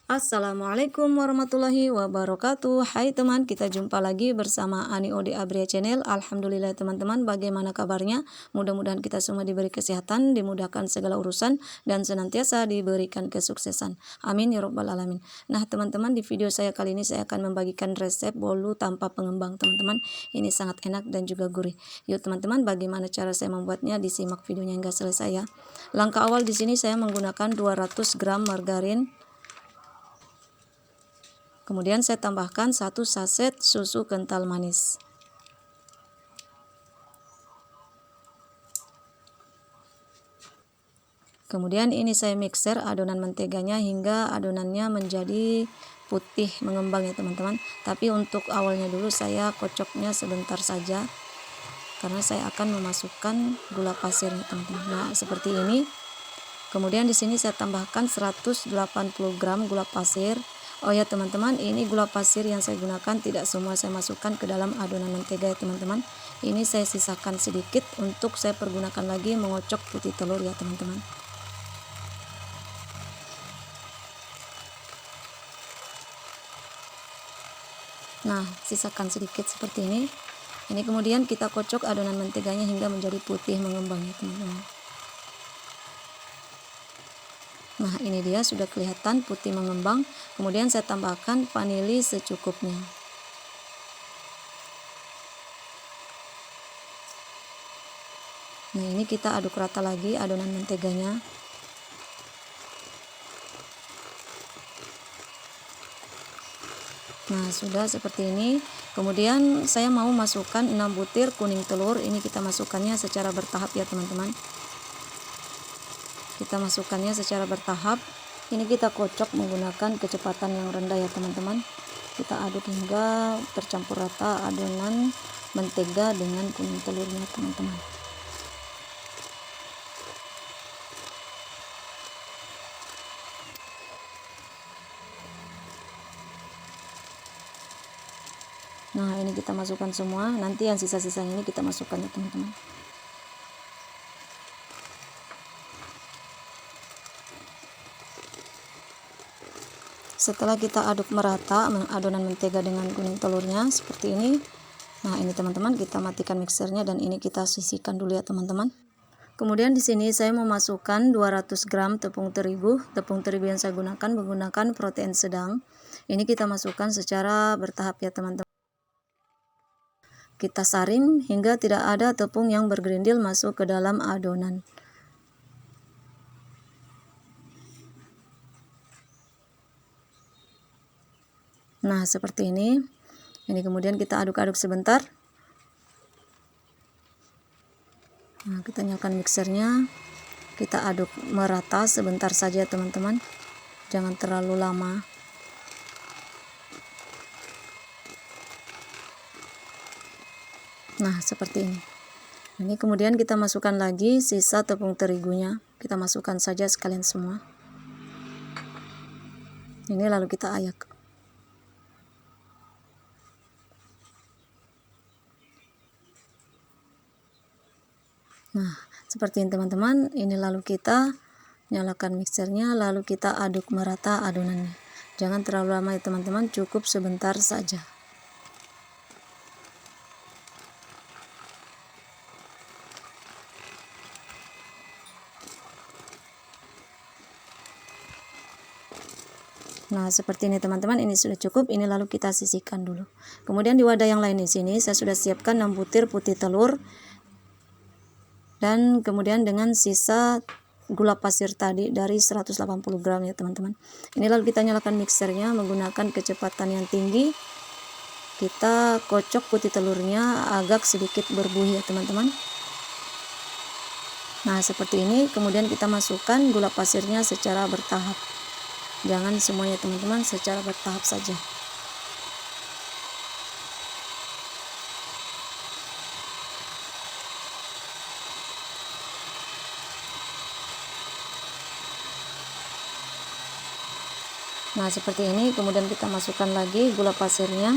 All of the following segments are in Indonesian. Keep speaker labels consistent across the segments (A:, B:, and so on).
A: Assalamualaikum warahmatullahi wabarakatuh. Hai teman, kita jumpa lagi bersama Ani Ode Abria Channel. Alhamdulillah teman-teman, bagaimana kabarnya? Mudah-mudahan kita semua diberi kesehatan, dimudahkan segala urusan, dan senantiasa diberikan kesuksesan. Amin ya rabbal alamin. Nah teman-teman, di video saya kali ini saya akan membagikan resep bolu tanpa pengembang teman-teman. Ini sangat enak dan juga gurih. Yuk teman-teman, bagaimana cara saya membuatnya? Disimak videonya hingga selesai ya. Langkah awal di sini saya menggunakan 200 gram margarin. Kemudian saya tambahkan 1 saset susu kental manis. Kemudian ini saya mixer adonan menteganya hingga adonannya menjadi putih mengembang ya teman-teman. Tapi untuk awalnya dulu saya kocoknya sebentar saja karena saya akan memasukkan gula pasir ya teman-teman. Nah, seperti ini. Kemudian di sini saya tambahkan 180 gram gula pasir. Oh ya teman-teman, ini gula pasir yang saya gunakan tidak semua saya masukkan ke dalam adonan mentega ya teman-teman. Ini saya sisakan sedikit untuk saya pergunakan lagi mengocok putih telur ya teman-teman. Nah, sisakan sedikit seperti ini. Ini kemudian kita kocok adonan menteganya hingga menjadi putih mengembang ya teman-teman. Nah, ini dia sudah kelihatan putih mengembang. Kemudian saya tambahkan vanili secukupnya. Nah, ini kita aduk rata lagi adonan menteganya. Nah, sudah seperti ini. Kemudian saya mau masukkan 6 butir kuning telur. Ini kita masukkannya secara bertahap ya teman-teman. Kita masukkannya secara bertahap. Ini kita kocok menggunakan kecepatan yang rendah ya teman-teman. Kita aduk hingga tercampur rata adonan mentega dengan kuning telurnya teman-teman. Nah, ini kita masukkan semua. Nanti yang sisa-sisanya ini kita masukkan ya teman-teman. Setelah kita aduk merata adonan mentega dengan kuning telurnya seperti ini. Nah, ini teman-teman, kita matikan mixernya dan ini kita sisihkan dulu ya teman-teman. Kemudian di sini saya memasukkan 200 gram tepung terigu. Tepung terigu yang saya gunakan menggunakan protein sedang. Ini kita masukkan secara bertahap ya teman-teman. Kita saring hingga tidak ada tepung yang bergerindil masuk ke dalam adonan. Nah, seperti ini. Ini kemudian kita aduk-aduk sebentar. Nah, kita nyalakan mixernya. Kita aduk merata sebentar saja teman-teman. Jangan terlalu lama. Nah, seperti ini. Ini kemudian kita masukkan lagi sisa tepung terigunya. Kita masukkan saja sekalian semua. Ini lalu kita ayak. Nah, seperti ini teman-teman. Ini lalu kita nyalakan mixernya, lalu kita aduk merata adonannya. Jangan terlalu lama ya teman-teman, cukup sebentar saja. Nah, seperti ini teman-teman, ini sudah cukup. Ini lalu kita sisihkan dulu. Kemudian di wadah yang lain di sini saya sudah siapkan 6 butir putih telur. Dan kemudian dengan sisa gula pasir tadi dari 180 gram ya teman-teman. Ini lalu kita nyalakan mixernya menggunakan kecepatan yang tinggi. Kita kocok putih telurnya agak sedikit berbuih ya teman-teman. Nah, seperti ini. Kemudian kita masukkan gula pasirnya secara bertahap. Jangan semuanya teman-teman, secara bertahap saja. Nah, seperti ini. Kemudian kita masukkan lagi gula pasirnya.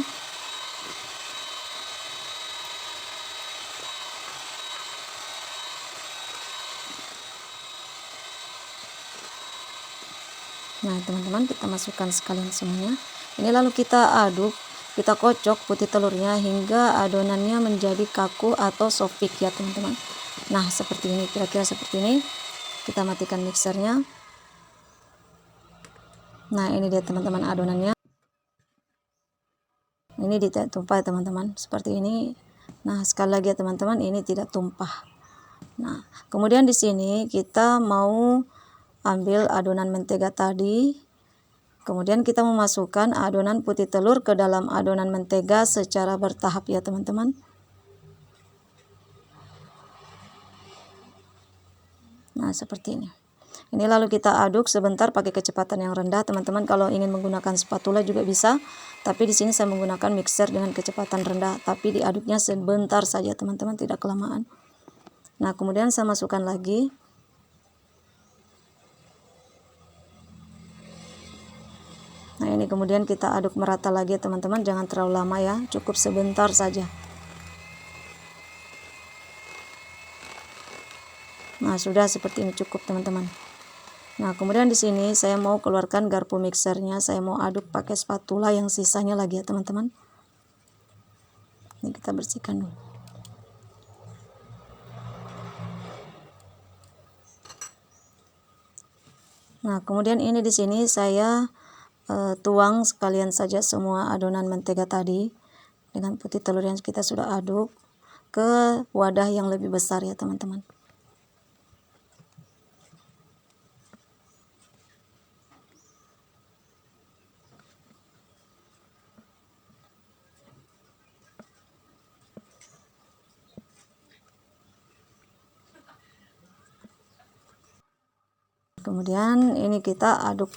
A: Nah, teman-teman, teman-teman, kita masukkan sekalian semuanya. Ini lalu kita aduk, kita kocok putih telurnya hingga adonannya menjadi kaku atau sofik ya teman-teman. Nah seperti ini, kira-kira seperti ini. Kita matikan mixernya. Nah ini dia teman-teman adonannya. Ini tidak tumpah ya teman-teman, seperti ini. Nah sekali lagi ya teman-teman, ini tidak tumpah. Nah kemudian di sini kita mau ambil adonan mentega tadi, kemudian kita memasukkan adonan putih telur ke dalam adonan mentega secara bertahap ya teman-teman. Nah seperti ini. Ini lalu kita aduk sebentar pakai kecepatan yang rendah teman-teman. Kalau ingin menggunakan spatula juga bisa, tapi di sini saya menggunakan mixer dengan kecepatan rendah, tapi diaduknya sebentar saja teman-teman, tidak kelamaan. Nah kemudian saya masukkan lagi. Nah ini kemudian kita aduk merata lagi teman-teman, jangan terlalu lama ya, cukup sebentar saja. Nah sudah seperti ini cukup teman-teman. Nah kemudian di sini saya mau keluarkan garpu mixernya, saya mau aduk pakai spatula yang sisanya lagi ya teman-teman. Ini kita bersihkan dulu. Nah kemudian ini di sini saya tuang sekalian saja semua adonan mentega tadi dengan putih telur yang kita sudah aduk ke wadah yang lebih besar ya teman-teman. Kemudian ini kita aduk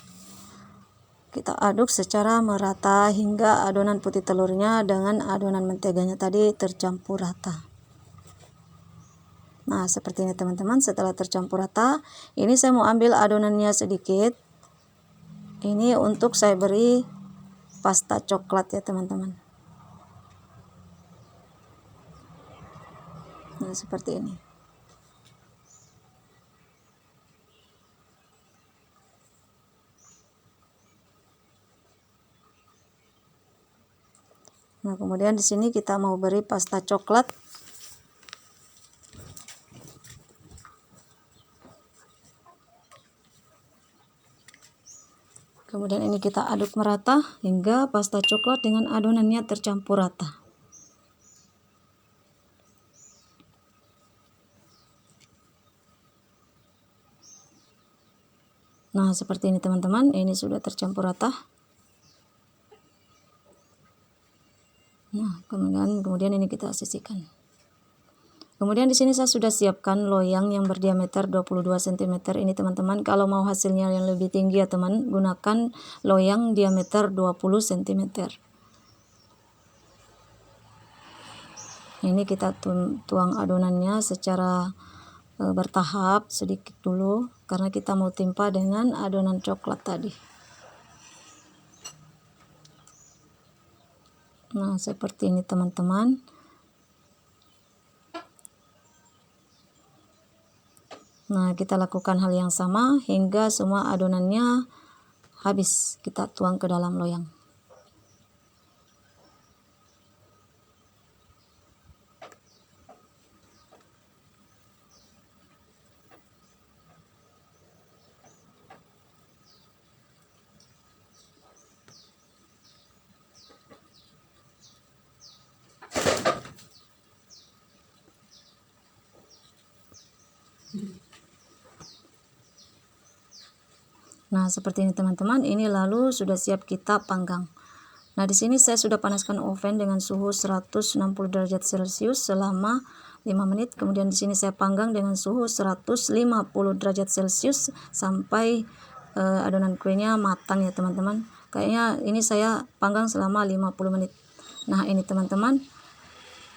A: secara merata hingga adonan putih telurnya dengan adonan menteganya tadi tercampur rata. Nah seperti ini teman-teman. Setelah tercampur rata, ini saya mau ambil adonannya sedikit. Ini untuk saya beri pasta coklat ya teman-teman. Nah seperti ini. Nah kemudian di sini kita mau beri pasta coklat. Kemudian ini kita aduk merata hingga pasta coklat dengan adonannya tercampur rata. Nah seperti ini teman-teman, ini sudah tercampur rata. Nah kemudian ini kita sisihkan. Kemudian di sini saya sudah siapkan loyang yang berdiameter 22 cm ini teman-teman. Kalau mau hasilnya yang lebih tinggi ya teman, gunakan loyang diameter 20 cm. Ini kita tuang adonannya secara bertahap sedikit dulu karena kita mau timpa dengan adonan coklat tadi. Nah seperti ini teman-teman. Nah kita lakukan hal yang sama hingga semua adonannya habis kita tuang ke dalam loyang. Nah seperti ini teman-teman, ini lalu sudah siap kita panggang. Nah di sini saya sudah panaskan oven dengan suhu 160 derajat Celcius selama 5 menit. Kemudian di sini saya panggang dengan suhu 150 derajat Celcius sampai adonan kuenya matang ya teman-teman. Kayaknya ini saya panggang selama 50 menit. Nah ini teman-teman,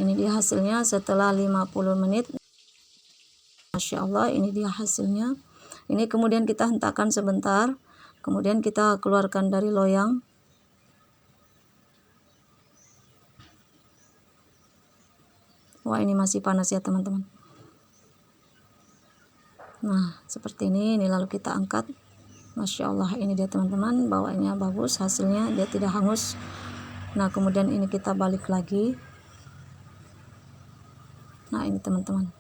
A: ini dia hasilnya setelah 50 menit. Masya Allah, ini dia hasilnya. Ini kemudian kita hentakkan sebentar, kemudian kita keluarkan dari loyang. Wah ini masih panas ya teman-teman. Nah seperti ini lalu kita angkat. Masya Allah, ini dia teman-teman, bawaannya bagus, hasilnya dia tidak hangus. Nah kemudian ini kita balik lagi. Nah ini teman-teman,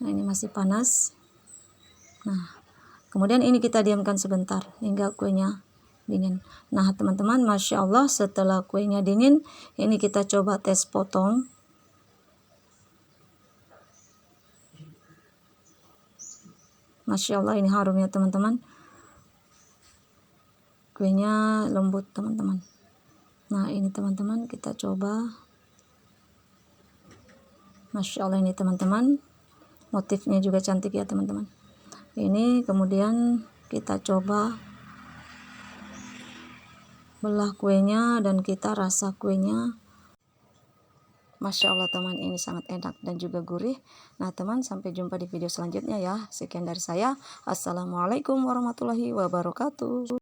A: nah ini masih panas. Nah kemudian ini kita diamkan sebentar hingga kuenya dingin. Nah teman-teman, Masya Allah, setelah kuenya dingin, ini kita coba tes potong. Masya Allah, ini harumnya teman-teman, kuenya lembut teman-teman. Nah ini teman-teman, kita coba. Masya Allah, ini teman-teman, motifnya juga cantik ya teman-teman. Ini kemudian kita coba belah kuenya dan kita rasa kuenya. Masya Allah teman, ini sangat enak dan juga gurih. Nah teman, sampai jumpa di video selanjutnya ya. Sekian dari saya. Assalamualaikum warahmatullahi wabarakatuh.